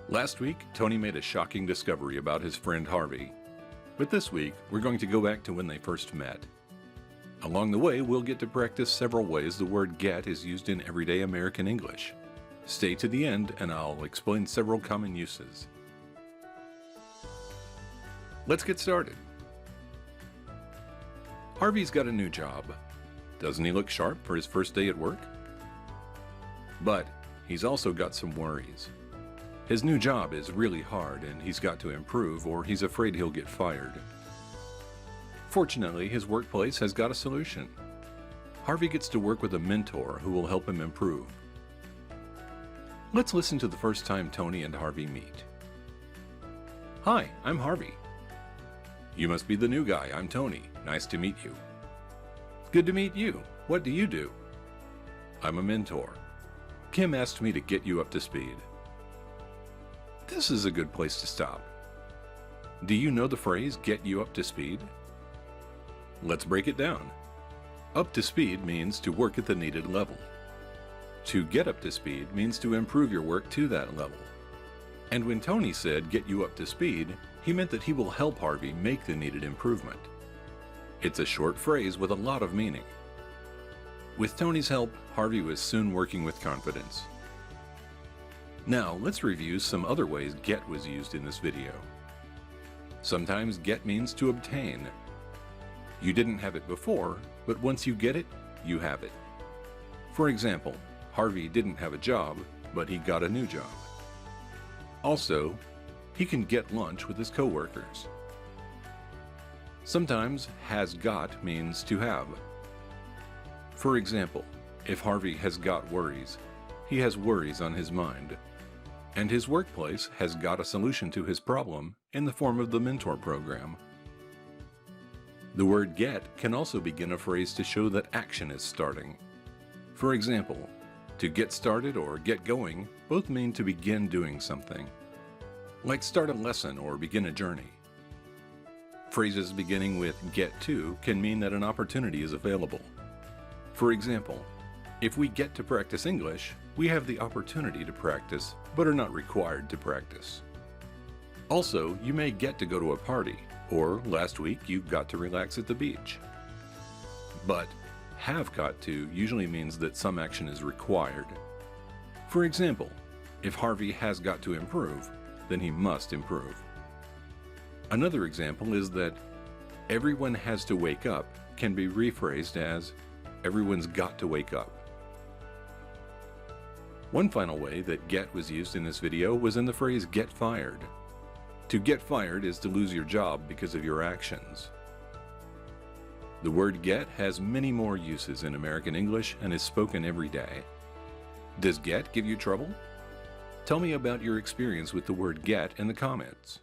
Last week, Tony made a shocking discovery about his friend Harvey. But this week, we're going to go back to when they first met. Along the way, we'll get to practice several ways the word get is used in everyday American English. Stay to the end and I'll explain several common uses. Let's get started. Harvey's got a new job. Doesn't he look sharp for his first day at work? But he's also got some worries. His new job is really hard and he's got to improve or he's afraid he'll get fired. Fortunately, his workplace has got a solution. Harvey gets to work with a mentor who will help him improve. Let's listen to the first time Tony and Harvey meet. Hi, I'm Harvey. You must be the new guy. I'm Tony. Nice to meet you. Good to meet you. What do you do? I'm a mentor. Kim asked me to get you up to speed. This is a good place to stop. Do you know the phrase, get you up to speed? Let's break it down. Up to speed means to work at the needed level. To get up to speed means to improve your work to that level. And when Tony said get you up to speed, he meant that he will help Harvey make the needed improvement. It's a short phrase with a lot of meaning. With Tony's help, Harvey was soon working with confidence. Now, let's review some other ways get was used in this video. Sometimes get means to obtain. You didn't have it before, but once you get it, you have it. For example, Harvey didn't have a job, but he got a new job. Also, he can get lunch with his coworkers. Sometimes has got means to have. For example, if Harvey has got worries, he has worries on his mind. And his workplace has got a solution to his problem in the form of the mentor program. The word get can also begin a phrase to show that action is starting. For example, to get started or get going both mean to begin doing something, like start a lesson or begin a journey. Phrases beginning with get to can mean that an opportunity is available. For example, if we get to practice English, we have the opportunity to practice, but are not required to practice. Also, you may get to go to a party, or last week you got to relax at the beach. But have got to usually means that some action is required. For example, if Harvey has got to improve, then he must improve. Another example is that everyone has to wake up can be rephrased as everyone's got to wake up. One final way that get was used in this video was in the phrase get fired. To get fired is to lose your job because of your actions. The word get has many more uses in American English and is spoken every day. Does get give you trouble? Tell me about your experience with the word get in the comments.